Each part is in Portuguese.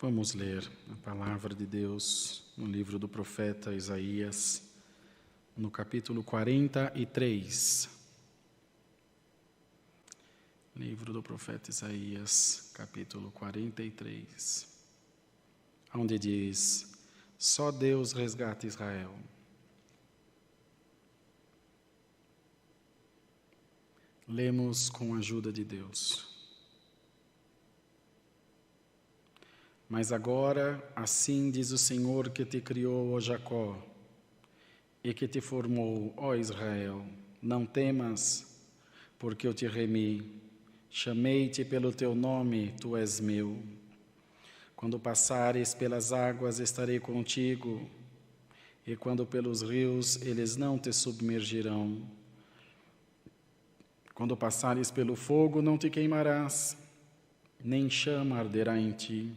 Vamos ler a palavra de Deus no livro do profeta Isaías, no capítulo 43. Livro do profeta Isaías, capítulo 43, onde diz: só Deus resgata Israel. Lemos com a ajuda de Deus. Mas agora, assim diz o Senhor que te criou, ó Jacó, e que te formou, ó Israel: não temas, porque eu te remi, chamei-te pelo teu nome, tu és meu. Quando passares pelas águas, estarei contigo, e quando pelos rios, eles não te submergirão. Quando passares pelo fogo, não te queimarás, nem chama arderá em ti.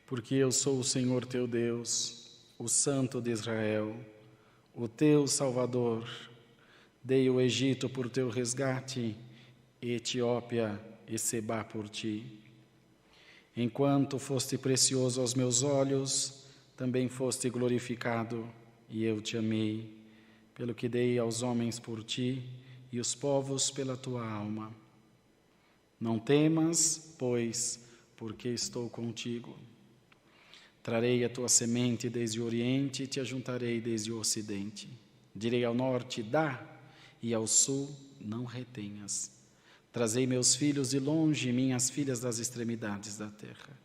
Porque eu sou o Senhor teu Deus, o Santo de Israel, o teu Salvador. Dei o Egito por teu resgate, e Etiópia e Sebá por ti. Enquanto foste precioso aos meus olhos, também foste glorificado, e eu te amei, pelo que dei aos homens por ti, e os povos pela tua alma. Não temas, pois, porque estou contigo. Trarei a tua semente desde o oriente e te ajuntarei desde o ocidente. Direi ao norte, dá, e ao sul, não retenhas. Trazei meus filhos de longe, minhas filhas das extremidades da terra.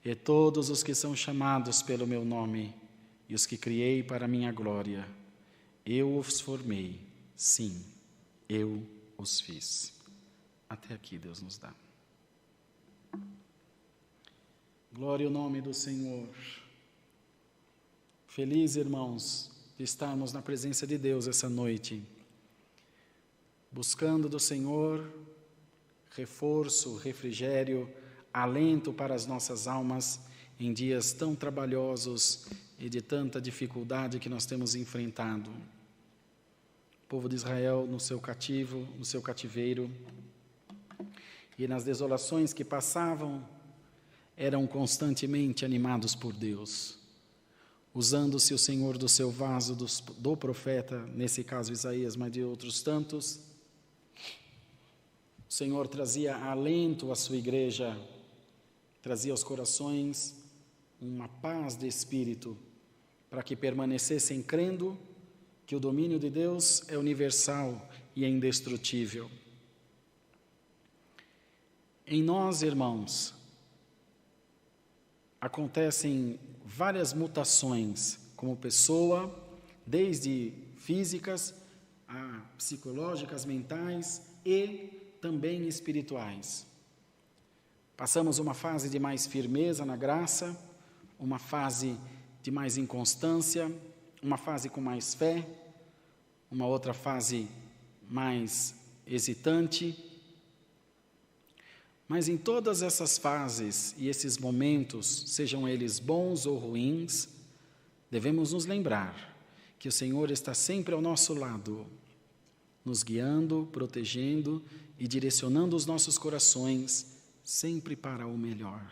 E todos os que são chamados pelo meu nome, e os que criei para a minha glória, eu os formei, sim, eu os fiz. Até aqui Deus nos dá. Glória ao nome do Senhor. Feliz, irmãos, de estarmos na presença de Deus essa noite, buscando do Senhor reforço, refrigério, alento para as nossas almas em dias tão trabalhosos e de tanta dificuldade que nós temos enfrentado. O povo de Israel no seu cativeiro, e nas desolações que passavam, eram constantemente animados por Deus, usando-se o Senhor do seu vaso, do profeta, nesse caso Isaías, mas de outros tantos. O Senhor trazia alento à sua igreja, trazia aos corações uma paz de espírito, para que permanecessem crendo que o domínio de Deus é universal e é indestrutível. Em nós, irmãos, acontecem várias mutações como pessoa, desde físicas a psicológicas, mentais e também espirituais. Passamos uma fase de mais firmeza na graça, uma fase de mais inconstância, uma fase com mais fé, uma outra fase mais hesitante. Mas em todas essas fases e esses momentos, sejam eles bons ou ruins, devemos nos lembrar que o Senhor está sempre ao nosso lado, nos guiando, protegendo e direcionando os nossos corações sempre para o melhor.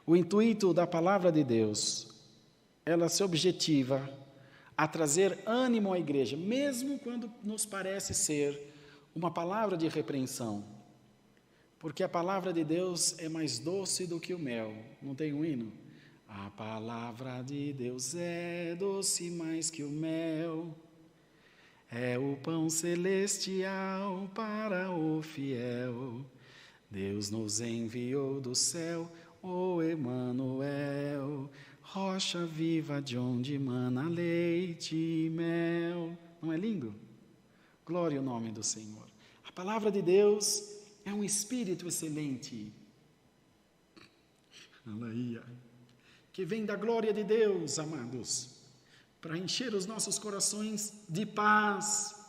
O intuito da palavra de Deus, ela se objetiva a trazer ânimo à igreja, mesmo quando nos parece ser uma palavra de repreensão. Porque a palavra de Deus é mais doce do que o mel. Não tem um hino? A palavra de Deus é doce mais que o mel. É o pão celestial para o fiel. Deus nos enviou do céu, o Emanuel, rocha viva de onde mana leite e mel. Não é lindo? Glória ao nome do Senhor. A palavra de Deus é um espírito excelente, que vem da glória de Deus, amados, para encher os nossos corações de paz.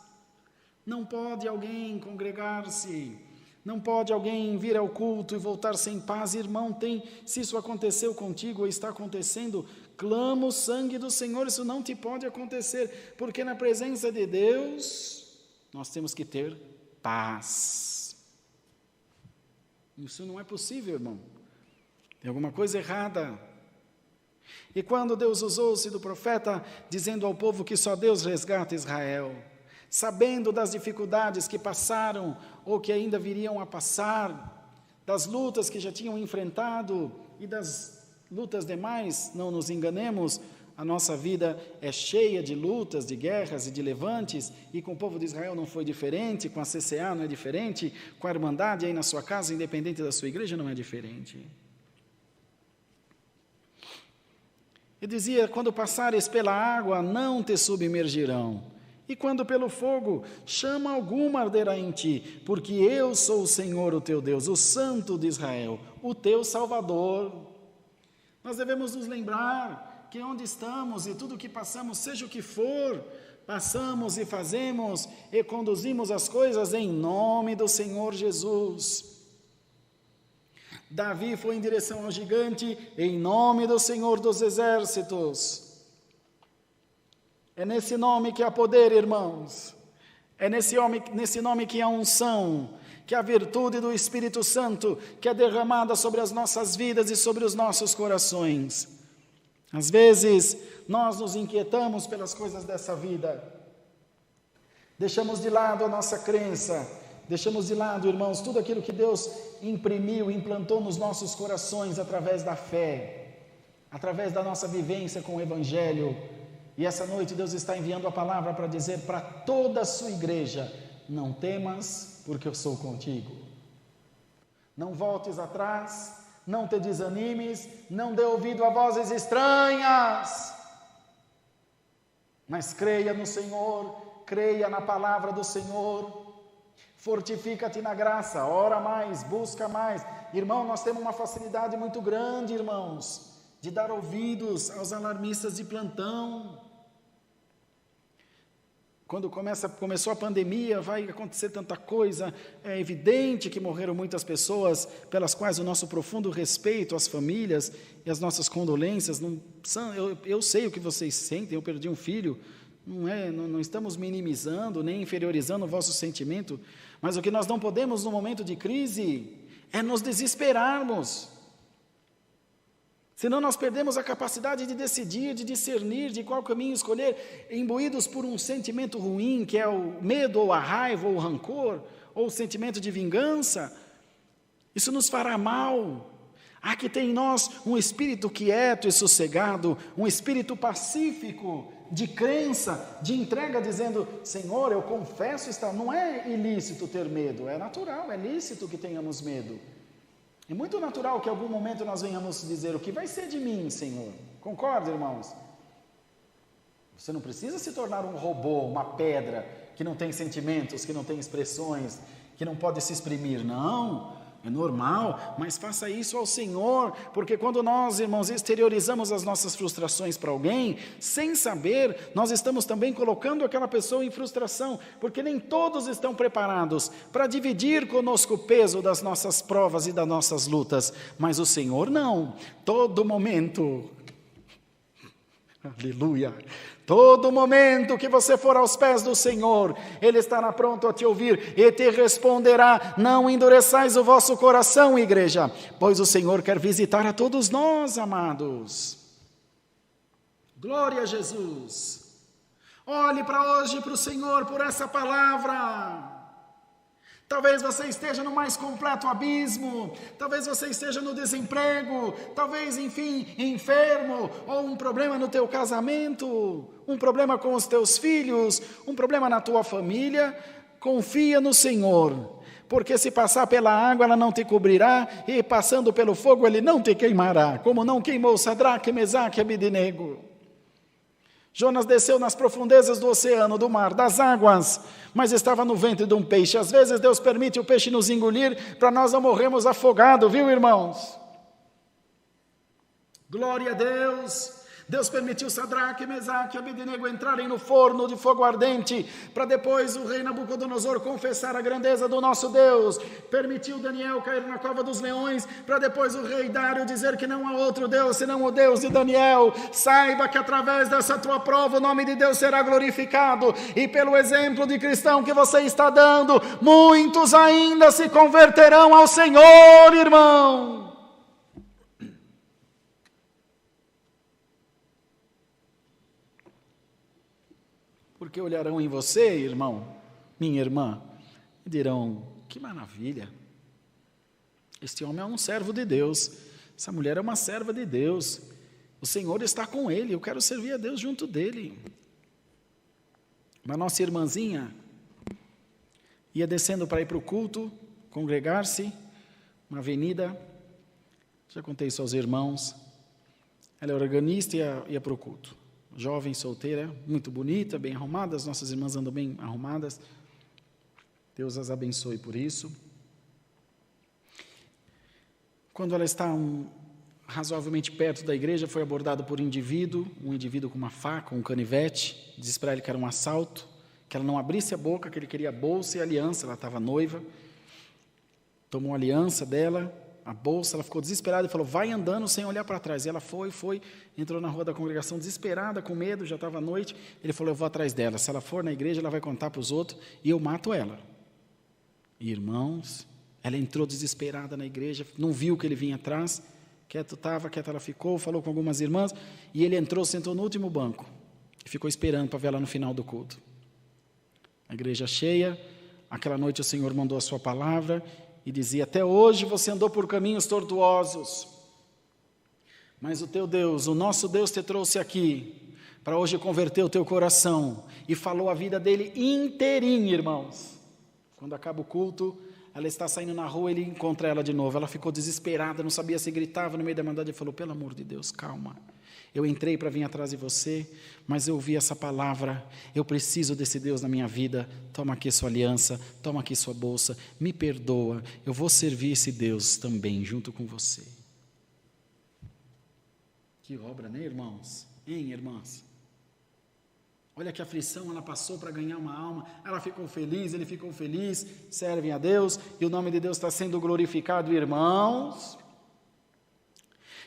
Não pode alguém congregar-se, não pode alguém vir ao culto e voltar sem paz. Irmão, se isso aconteceu contigo ou está acontecendo, clama o sangue do Senhor. Isso não te pode acontecer, porque na presença de Deus nós temos que ter paz. Isso não é possível, irmão. Tem alguma coisa errada. E quando Deus usou-se do profeta, dizendo ao povo que só Deus resgata Israel, sabendo das dificuldades que passaram ou que ainda viriam a passar, das lutas que já tinham enfrentado e das lutas demais, não nos enganemos, a nossa vida é cheia de lutas, de guerras e de levantes, e com o povo de Israel não foi diferente, com a CCA não é diferente, com a Irmandade aí na sua casa, independente da sua igreja, não é diferente. E dizia, quando passares pela água, não te submergirão, e quando pelo fogo, chama alguma arderá em ti, porque eu sou o Senhor, o teu Deus, o Santo de Israel, o teu Salvador. Nós devemos nos lembrar que onde estamos e tudo o que passamos, seja o que for, passamos e fazemos e conduzimos as coisas em nome do Senhor Jesus. Davi foi em direção ao gigante em nome do Senhor dos Exércitos. É nesse nome que há poder, irmãos. É nesse nome que há unção, que há virtude do Espírito Santo, que é derramada sobre as nossas vidas e sobre os nossos corações. Às vezes, nós nos inquietamos pelas coisas dessa vida. Deixamos de lado a nossa crença. Deixamos de lado, irmãos, tudo aquilo que Deus imprimiu, implantou nos nossos corações através da fé, através da nossa vivência com o Evangelho. E essa noite Deus está enviando a palavra para dizer para toda a sua igreja: não temas, porque eu sou contigo. Não voltes atrás, não te desanimes, não dê ouvido a vozes estranhas, mas creia no Senhor, creia na palavra do Senhor. Fortifica-te na graça, ora mais, busca mais. Irmão, nós temos uma facilidade muito grande, irmãos, de dar ouvidos aos alarmistas de plantão. Quando começou a pandemia, vai acontecer tanta coisa, é evidente que morreram muitas pessoas, pelas quais o nosso profundo respeito às famílias e as nossas condolências, eu sei o que vocês sentem, eu perdi um filho, não estamos minimizando, nem inferiorizando o vosso sentimento, mas o que nós não podemos no momento de crise é nos desesperarmos. Senão nós perdemos a capacidade de decidir, de discernir de qual caminho escolher, imbuídos por um sentimento ruim, que é o medo, ou a raiva, ou o rancor, ou o sentimento de vingança. Isso nos fará mal. Há que ter em nós um espírito quieto e sossegado, um espírito pacífico, de crença, de entrega, dizendo: Senhor, eu confesso estar. Não é ilícito ter medo, é natural, é lícito que tenhamos medo. É muito natural que em algum momento nós venhamos dizer: o que vai ser de mim, Senhor? Concorda, irmãos? Você não precisa se tornar um robô, uma pedra, que não tem sentimentos, que não tem expressões, que não pode se exprimir. Não, é normal, mas faça isso ao Senhor, porque quando nós, irmãos, exteriorizamos as nossas frustrações para alguém, sem saber, nós estamos também colocando aquela pessoa em frustração, porque nem todos estão preparados para dividir conosco o peso das nossas provas e das nossas lutas, mas o Senhor não, todo momento, aleluia, todo momento que você for aos pés do Senhor, Ele estará pronto a te ouvir e te responderá. Não endureçais o vosso coração, igreja, pois o Senhor quer visitar a todos nós, amados. Glória a Jesus. Olhe para hoje para o Senhor por essa palavra. Talvez você esteja no mais completo abismo, talvez você esteja no desemprego, talvez, enfim, enfermo, ou um problema no teu casamento, um problema com os teus filhos, um problema na tua família. Confia no Senhor, porque se passar pela água ela não te cobrirá, e passando pelo fogo ele não te queimará, como não queimou Sadraque, Mesaque e Abednego. Jonas desceu nas profundezas do oceano, do mar, das águas, mas estava no ventre de um peixe. Às vezes Deus permite o peixe nos engolir para nós não morrermos afogados, viu, irmãos? Glória a Deus. Deus permitiu Sadraque, Mesaque e Abednego entrarem no forno de fogo ardente, para depois o rei Nabucodonosor confessar a grandeza do nosso Deus. Permitiu Daniel cair na cova dos leões, para depois o rei Dário dizer que não há outro Deus senão o Deus de Daniel. Saiba que através dessa tua prova o nome de Deus será glorificado, e pelo exemplo de cristão que você está dando, muitos ainda se converterão ao Senhor, irmão. porque olharão em você, irmão, minha irmã, e dirão, que maravilha, este homem é um servo de Deus, essa mulher é uma serva de Deus, o Senhor está com ele, eu quero servir a Deus junto dele. Mas nossa irmãzinha ia descendo para ir para o culto, congregar-se, uma avenida, já contei isso aos irmãos, ela é organista e ia para o culto, jovem, solteira, muito bonita, bem arrumada, as nossas irmãs andam bem arrumadas, Deus as abençoe por isso. Quando ela está razoavelmente perto da igreja, foi abordada por um indivíduo com uma faca, um canivete, disse para ele que era um assalto, que ela não abrisse a boca, que ele queria a bolsa e a aliança, ela estava noiva, tomou a aliança dela, a bolsa, ela ficou desesperada e falou, vai andando sem olhar para trás, e ela foi, entrou na rua da congregação desesperada, com medo, já estava à noite, ele falou, eu vou atrás dela, se ela for na igreja, ela vai contar para os outros, e eu mato ela. E, irmãos, ela entrou desesperada na igreja, não viu que ele vinha atrás, quieto ela ficou, falou com algumas irmãs, e ele entrou, sentou no último banco, e ficou esperando para ver ela no final do culto. A igreja cheia, aquela noite o Senhor mandou a sua palavra, e dizia, até hoje você andou por caminhos tortuosos, mas o teu Deus, o nosso Deus te trouxe aqui, para hoje converter o teu coração, e falou a vida dele inteirinha, irmãos. Quando acaba o culto, ela está saindo na rua, ele encontra ela de novo, ela ficou desesperada, não sabia se gritava no meio da mandada, e falou, pelo amor de Deus, calma, eu entrei para vir atrás de você, mas eu ouvi essa palavra, eu preciso desse Deus na minha vida, toma aqui sua aliança, toma aqui sua bolsa, me perdoa, eu vou servir esse Deus também, junto com você. Que obra, né, irmãos? Hein, irmãs? Olha que aflição ela passou para ganhar uma alma, ela ficou feliz, ele ficou feliz, servem a Deus, e o nome de Deus está sendo glorificado, irmãos.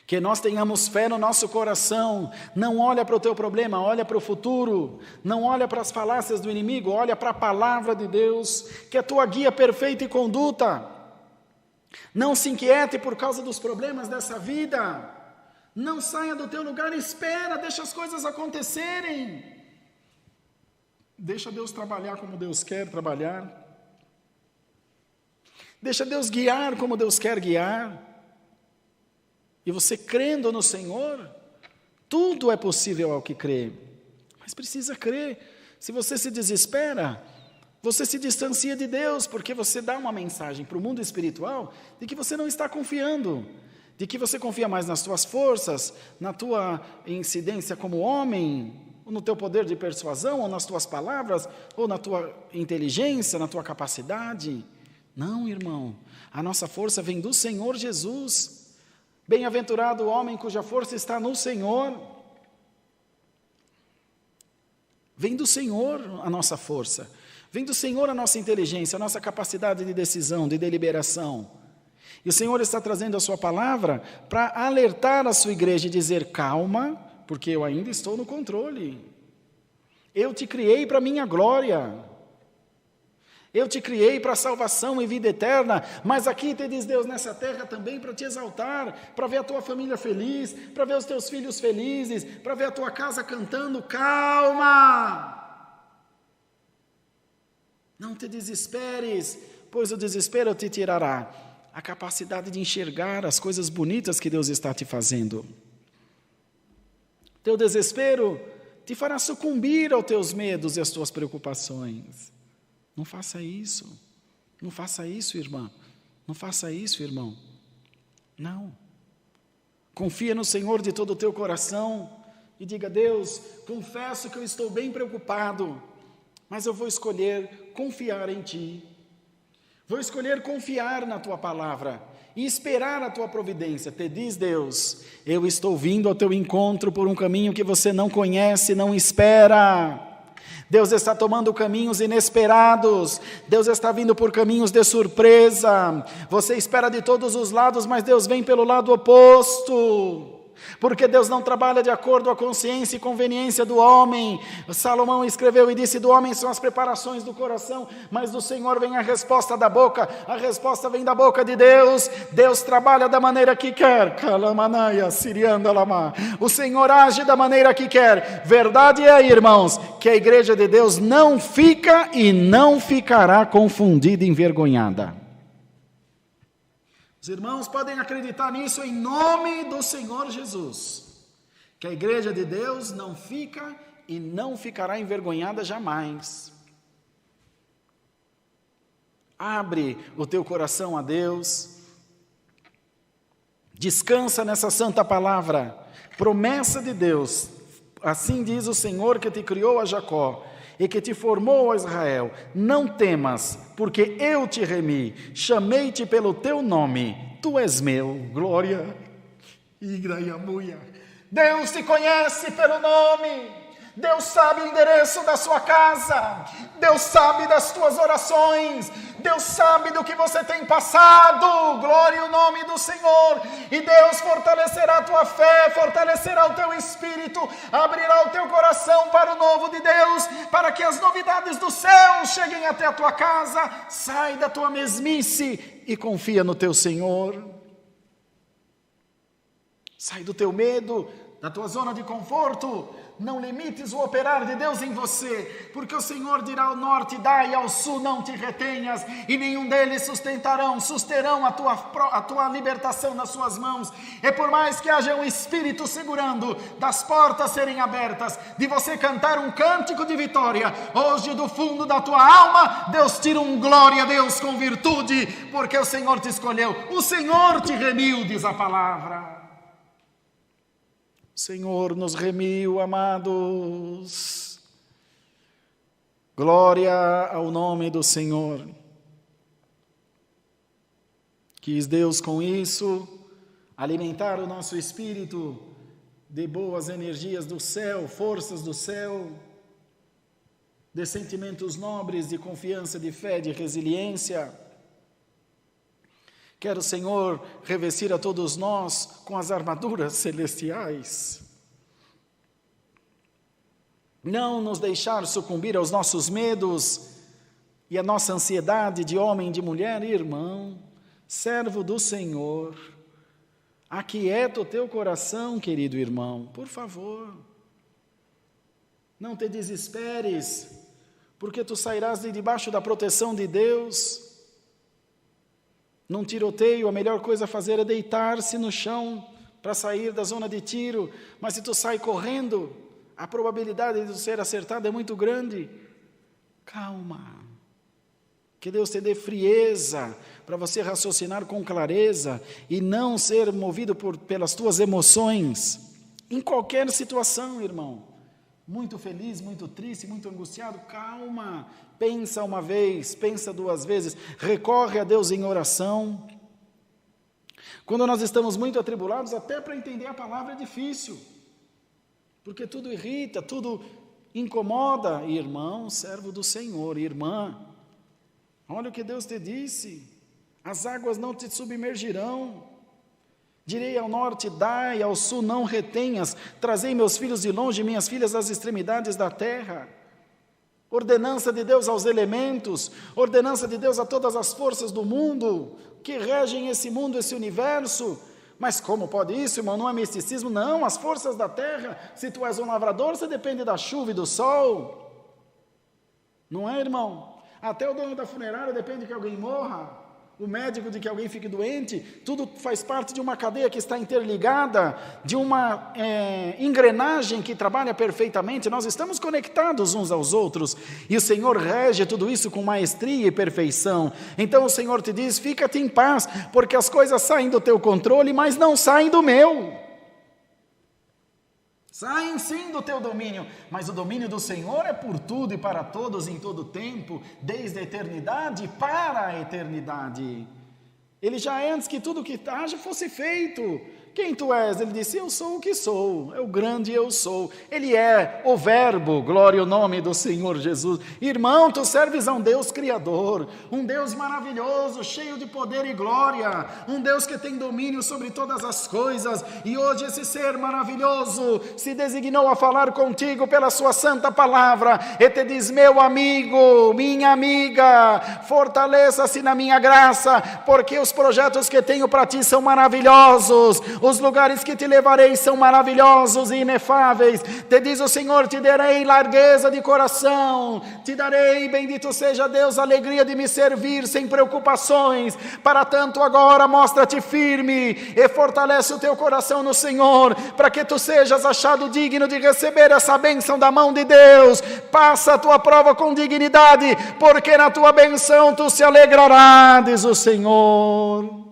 Que nós tenhamos fé no nosso coração, não olha para o teu problema, olha para o futuro, não olha para as falácias do inimigo, olha para a palavra de Deus, que é a tua guia perfeita e conduta. Não se inquiete por causa dos problemas dessa vida, não saia do teu lugar, espera, deixa as coisas acontecerem, deixa Deus trabalhar como Deus quer trabalhar, deixa Deus guiar como Deus quer guiar. E você crendo no Senhor, tudo é possível ao que crê. Mas precisa crer. Se você se desespera, você se distancia de Deus, porque você dá uma mensagem para o mundo espiritual de que você não está confiando, de que você confia mais nas tuas forças, na tua incidência como homem, ou no teu poder de persuasão, ou nas tuas palavras, ou na tua inteligência, na tua capacidade. Não, irmão, a nossa força vem do Senhor Jesus. Bem-aventurado o homem cuja força está no Senhor. Vem do Senhor a nossa força, vem do Senhor a nossa inteligência, a nossa capacidade de decisão, de deliberação. E o Senhor está trazendo a sua palavra para alertar a sua igreja e dizer, calma, porque eu ainda estou no controle. Eu te criei para a minha glória. Eu te criei para salvação e vida eterna, mas aqui te diz Deus nessa terra também para te exaltar, para ver a tua família feliz, para ver os teus filhos felizes, para ver a tua casa cantando, calma! Não te desesperes, pois o desespero te tirará a capacidade de enxergar as coisas bonitas que Deus está te fazendo. Teu desespero te fará sucumbir aos teus medos e às tuas preocupações. Não faça isso, não faça isso, irmã, não faça isso, irmão, não. Confia no Senhor de todo o teu coração e diga, Deus, confesso que eu estou bem preocupado, mas eu vou escolher confiar em Ti, vou escolher confiar na Tua palavra e esperar a Tua providência. Te diz Deus, eu estou vindo ao teu encontro por um caminho que você não conhece, não espera. Deus está tomando caminhos inesperados, Deus está vindo por caminhos de surpresa, você espera de todos os lados, mas Deus vem pelo lado oposto, Porque Deus não trabalha de acordo com a consciência e conveniência do homem. Salomão escreveu e disse: do homem são as preparações do coração, mas do Senhor vem a resposta da boca. A resposta vem da boca de Deus. Deus trabalha da maneira que quer. O Senhor age da maneira que quer. Verdade é, irmãos, que a igreja de Deus não fica e não ficará confundida e envergonhada. Os irmãos podem acreditar nisso em nome do Senhor Jesus, que a igreja de Deus não fica e não ficará envergonhada jamais. Abre o teu coração a Deus, descansa nessa santa palavra, promessa de Deus. Assim diz o Senhor que te criou a Jacó e que te formou a Israel: não temas, porque eu te remi, chamei-te pelo teu nome, tu és meu. Glória. Deus te conhece pelo nome. Deus sabe o endereço da sua casa, Deus sabe das tuas orações, Deus sabe do que você tem passado. Glória ao nome do Senhor. E Deus fortalecerá a tua fé, fortalecerá o teu espírito, abrirá o teu coração para o novo de Deus, para que as novidades do céu cheguem até a tua casa. Sai da tua mesmice e confia no teu Senhor. Sai do teu medo, da tua zona de conforto. Não limites o operar de Deus em você, porque o Senhor dirá ao norte: dai, ao sul não te retenhas, e nenhum deles susterão a tua libertação nas suas mãos. E por mais que haja um espírito segurando, das portas serem abertas, de você cantar um cântico de vitória, hoje do fundo da tua alma, Deus tira um glória a Deus com virtude, porque o Senhor te escolheu, o Senhor te remiu, diz a palavra. O Senhor nos remiu, amados. Glória ao nome do Senhor. Quis Deus com isso alimentar o nosso espírito de boas energias do céu, forças do céu, de sentimentos nobres, de confiança, de fé, de resiliência. Quer o Senhor revestir a todos nós com as armaduras celestiais. Não nos deixar sucumbir aos nossos medos e à nossa ansiedade de homem, de mulher, irmão, servo do Senhor. Aquieta o teu coração, querido irmão, por favor. Não te desesperes, porque tu sairás de debaixo da proteção de Deus. Num tiroteio, a melhor coisa a fazer é deitar-se no chão para sair da zona de tiro. Mas se tu sai correndo, a probabilidade de tu ser acertado é muito grande. Calma. Que Deus te dê frieza para você raciocinar com clareza e não ser movido pelas tuas emoções. Em qualquer situação, irmão. Muito feliz, muito triste, muito angustiado, calma, pensa uma vez, pensa duas vezes, recorre a Deus em oração. Quando nós estamos muito atribulados, até para entender a palavra é difícil, porque tudo irrita, tudo incomoda. Irmão, servo do Senhor, irmã, olha o que Deus te disse: as águas não te submergirão. Direi ao norte, dai, ao sul não retenhas, trazei meus filhos de longe, minhas filhas das extremidades da terra. Ordenança de Deus aos elementos, ordenança de Deus a todas as forças do mundo, que regem esse mundo, esse universo. Mas como pode isso, irmão? Não é misticismo? Não, as forças da terra. Se tu és um lavrador, você depende da chuva e do sol. Não é, irmão? Até o dono da funerária depende que alguém morra. O médico de que alguém fique doente, tudo faz parte de uma cadeia que está interligada, de uma engrenagem que trabalha perfeitamente. Nós estamos conectados uns aos outros, e o Senhor rege tudo isso com maestria e perfeição. Então o Senhor te diz: fica-te em paz, porque as coisas saem do teu controle, mas não saem do meu. Saem sim do teu domínio, mas o domínio do Senhor é por tudo e para todos, em todo tempo, desde a eternidade para a eternidade. Ele já é antes que tudo que haja fosse feito, quem tu és? Ele disse, eu sou o que sou, é o grande eu sou. Ele é o verbo, glória ao nome do Senhor Jesus. Irmão, tu serves a um Deus criador, um Deus maravilhoso, cheio de poder e glória, um Deus que tem domínio sobre todas as coisas, e hoje esse ser maravilhoso se designou a falar contigo pela sua santa palavra, e te diz, meu amigo, minha amiga, fortaleça-se na minha graça, porque os projetos que tenho para ti são maravilhosos, os lugares que te levarei são maravilhosos e inefáveis. Te diz o Senhor, te darei largueza de coração, te darei, bendito seja Deus, a alegria de me servir sem preocupações. Para tanto agora mostra-te firme e fortalece o teu coração no Senhor, para que tu sejas achado digno de receber essa bênção da mão de Deus. Passa a tua prova com dignidade, porque na tua bênção tu se alegrarás, diz o Senhor.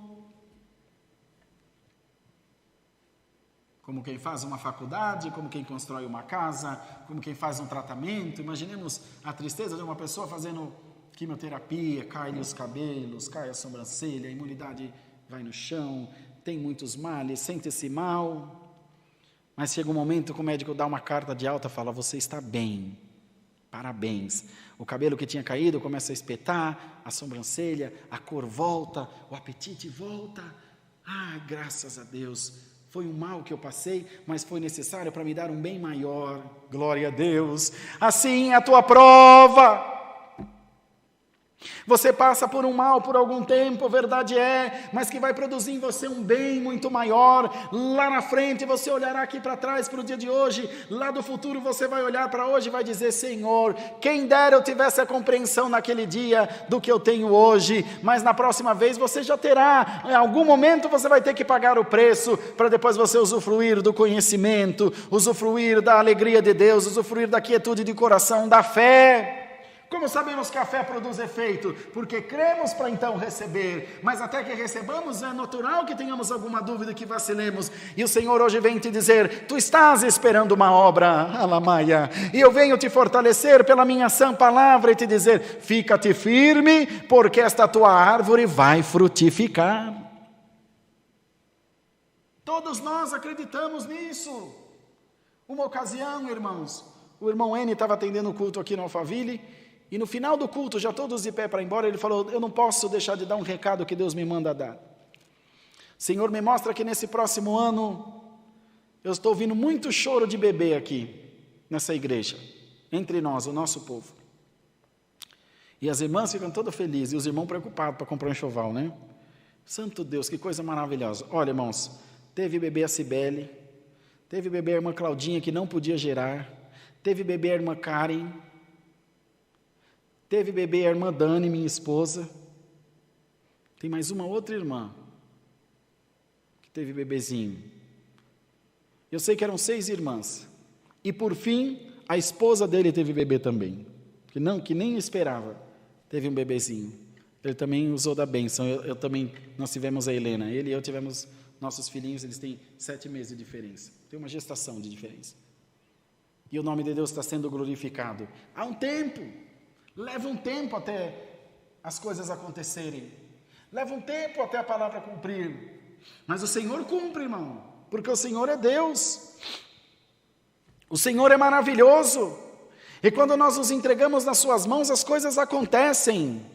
Como quem faz uma faculdade, como quem constrói uma casa, como quem faz um tratamento. Imaginemos a tristeza de uma pessoa fazendo quimioterapia, cai-lhe os cabelos, cai a sobrancelha, a imunidade vai no chão, tem muitos males, sente-se mal. Mas chega um momento que o médico dá uma carta de alta e fala, você está bem, parabéns. O cabelo que tinha caído começa a espetar, a sobrancelha, a cor volta, o apetite volta. Ah, graças a Deus. Foi um mal que eu passei, mas foi necessário para me dar um bem maior. Glória a Deus. Assim é a tua prova. Você passa por um mal por algum tempo, verdade é, mas que vai produzir em você um bem muito maior. Lá na frente você olhará aqui para trás para o dia de hoje, lá do futuro você vai olhar para hoje e vai dizer, Senhor, quem dera eu tivesse a compreensão naquele dia do que eu tenho hoje, mas na próxima vez você já terá, em algum momento você vai ter que pagar o preço, para depois você usufruir do conhecimento, usufruir da alegria de Deus, usufruir da quietude de coração, da fé. Como sabemos que a fé produz efeito? Porque cremos para então receber, mas até que recebamos é natural que tenhamos alguma dúvida, que vacilemos, e o Senhor hoje vem te dizer, tu estás esperando uma obra, alamaia, e eu venho te fortalecer pela minha sã palavra e te dizer, fica-te firme, porque esta tua árvore vai frutificar. Todos nós acreditamos nisso. Uma ocasião, irmãos, o irmão N estava atendendo o culto aqui no Alphaville, e no final do culto, já todos de pé para ir embora, ele falou, eu não posso deixar de dar um recado que Deus me manda dar. Senhor, me mostra que nesse próximo ano, eu estou ouvindo muito choro de bebê aqui, nessa igreja, entre nós, o nosso povo. E as irmãs ficam todas felizes, e os irmãos preocupados para comprar um enxoval, né? Santo Deus, que coisa maravilhosa. Olha, irmãos, teve bebê a Cibele, teve bebê a irmã Claudinha, que não podia gerar, teve bebê a irmã Karen, teve bebê a irmã Dani, minha esposa, tem mais uma outra irmã, que teve bebezinho. Eu sei que eram 6 irmãs, e por fim, a esposa dele teve bebê também, que nem esperava, teve um bebezinho. Ele também usou da bênção, eu também, nós tivemos a Helena, ele e eu tivemos nossos filhinhos, eles têm 7 meses de diferença, tem uma gestação de diferença. E o nome de Deus está sendo glorificado. Há um tempo, leva um tempo até as coisas acontecerem, leva um tempo até a palavra cumprir, mas o Senhor cumpre, irmão, porque o Senhor é Deus, o Senhor é maravilhoso, e quando nós nos entregamos nas suas mãos, as coisas acontecem.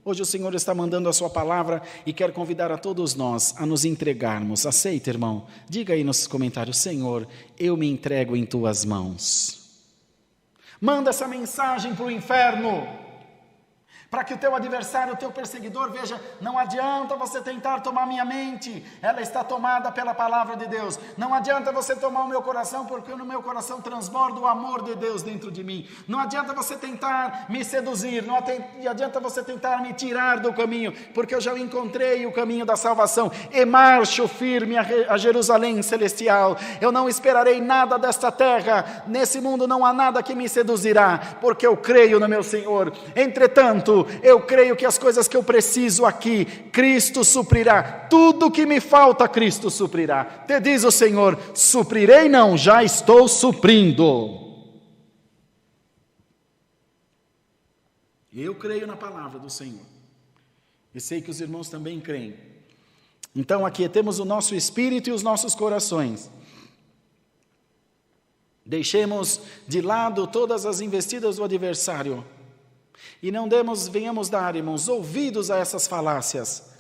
Hoje o Senhor está mandando a sua palavra e quer convidar a todos nós a nos entregarmos. Aceita, irmão? Diga aí nos comentários, Senhor, eu me entrego em tuas mãos. Manda essa mensagem para o inferno, para que o teu adversário, o teu perseguidor veja, não adianta você tentar tomar minha mente, ela está tomada pela palavra de Deus. Não adianta você tomar o meu coração, porque no meu coração transborda o amor de Deus dentro de mim. Não adianta você tentar me seduzir, não adianta você tentar me tirar do caminho, porque eu já encontrei o caminho da salvação, e marcho firme a Jerusalém celestial. Eu não esperarei nada desta terra, nesse mundo não há nada que me seduzirá, porque eu creio no meu Senhor. Entretanto, eu creio que as coisas que eu preciso aqui, Cristo suprirá. Tudo que me falta, Cristo suprirá. Te diz o Senhor, suprirei não, já estou suprindo. Eu creio na palavra do Senhor. E sei que os irmãos também creem. Então aquietemos o nosso espírito e os nossos corações. Deixemos de lado todas as investidas do adversário e não venhamos dar, irmãos, ouvidos a essas falácias,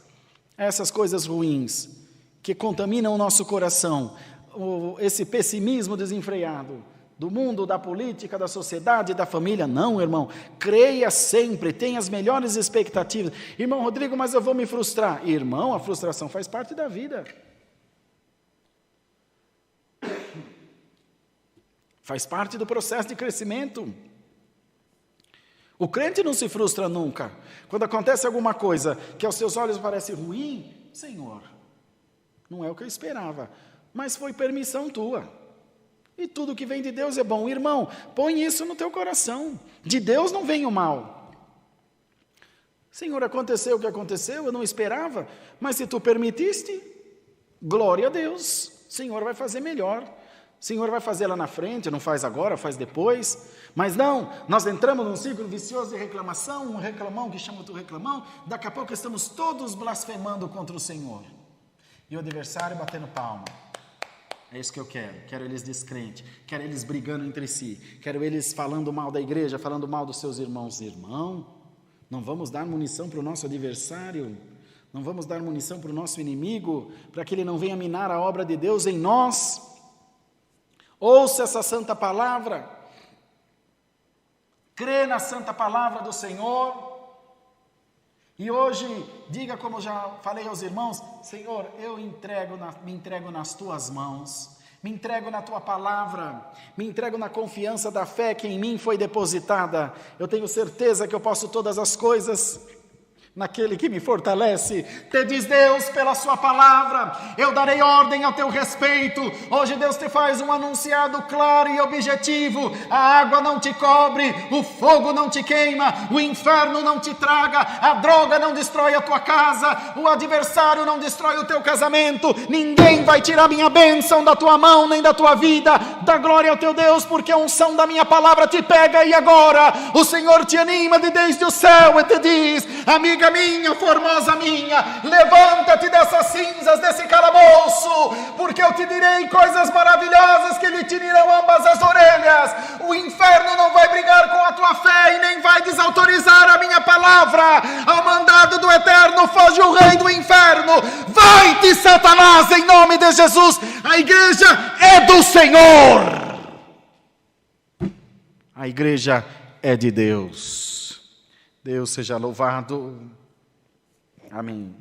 a essas coisas ruins que contaminam o nosso coração, esse pessimismo desenfreado do mundo, da política, da sociedade, da família. Não, irmão, creia sempre, tenha as melhores expectativas. Irmão Rodrigo, mas eu vou me frustrar. Irmão, a frustração faz parte da vida. Faz parte do processo de crescimento. O crente não se frustra nunca. Quando acontece alguma coisa que aos seus olhos parece ruim, Senhor, não é o que eu esperava, mas foi permissão tua. E tudo que vem de Deus é bom. Irmão, põe isso no teu coração. De Deus não vem o mal. Senhor, aconteceu o que aconteceu, eu não esperava, mas se tu permitiste, glória a Deus. Senhor vai fazer melhor. Senhor vai fazer lá na frente, não faz agora, faz depois. Mas não, nós entramos num ciclo vicioso de reclamação, um reclamão que chama outro reclamão, daqui a pouco estamos todos blasfemando contra o Senhor. E o adversário batendo palma. É isso que eu quero eles descrentes, quero eles brigando entre si, quero eles falando mal da igreja, falando mal dos seus irmãos. Irmão, não vamos dar munição para o nosso adversário, não vamos dar munição para o nosso inimigo, para que ele não venha minar a obra de Deus em nós. Ouça essa santa palavra, crê na santa palavra do Senhor, e hoje, diga como já falei aos irmãos, Senhor, eu me entrego nas tuas mãos, me entrego na tua palavra, me entrego na confiança da fé que em mim foi depositada. Eu tenho certeza que eu posso todas as coisas naquele que me fortalece. Te diz Deus pela sua palavra, eu darei ordem ao teu respeito. Hoje Deus te faz um anunciado claro e objetivo: a água não te cobre, o fogo não te queima, o inferno não te traga, a droga não destrói a tua casa, o adversário não destrói o teu casamento, ninguém vai tirar minha bênção da tua mão, nem da tua vida. Dá glória ao teu Deus, porque a unção da minha palavra te pega, e agora o Senhor te anima de desde o céu e te diz: amiga minha, formosa minha, levanta-te dessas cinzas, desse calabouço, porque eu te direi coisas maravilhosas que lhe tirarão ambas as orelhas. O inferno não vai brigar com a tua fé e nem vai desautorizar a minha palavra. Ao mandado do Eterno foge o rei do inferno. Vai-te, Satanás, em nome de Jesus. A igreja é do Senhor. A igreja é de Deus. Deus seja louvado. Amém.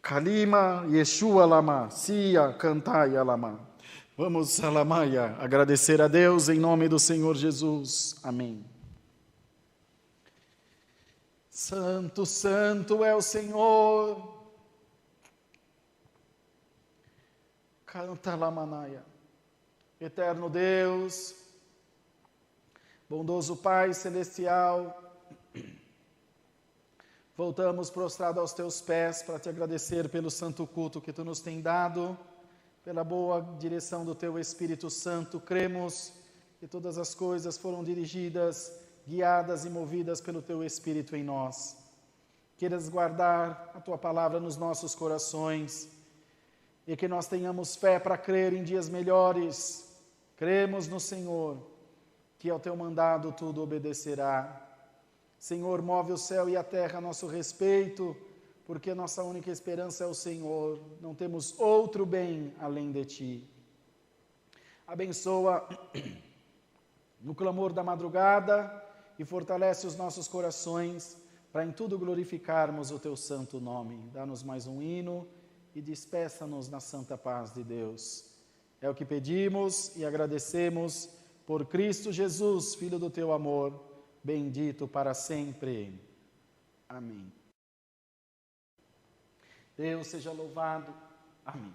Kalima, Yeshua Lama, Sia, Cantai Alama. Vamos, Alamaia, agradecer a Deus em nome do Senhor Jesus. Amém. Santo, santo é o Senhor. Canta Lamanaia. Eterno Deus, bondoso Pai Celestial, voltamos prostrado aos teus pés para te agradecer pelo santo culto que tu nos tem dado, pela boa direção do teu Espírito Santo. Cremos que todas as coisas foram dirigidas, guiadas e movidas pelo teu Espírito em nós. Queiras guardar a tua palavra nos nossos corações e que nós tenhamos fé para crer em dias melhores. Cremos no Senhor, que ao teu mandado tudo obedecerá. Senhor, move o céu e a terra a nosso respeito, porque nossa única esperança é o Senhor, não temos outro bem além de Ti. Abençoa no clamor da madrugada e fortalece os nossos corações para em tudo glorificarmos o Teu santo nome. Dá-nos mais um hino e despeça-nos na santa paz de Deus. É o que pedimos e agradecemos por Cristo Jesus, Filho do Teu amor, bendito para sempre. Amém. Deus seja louvado. Amém.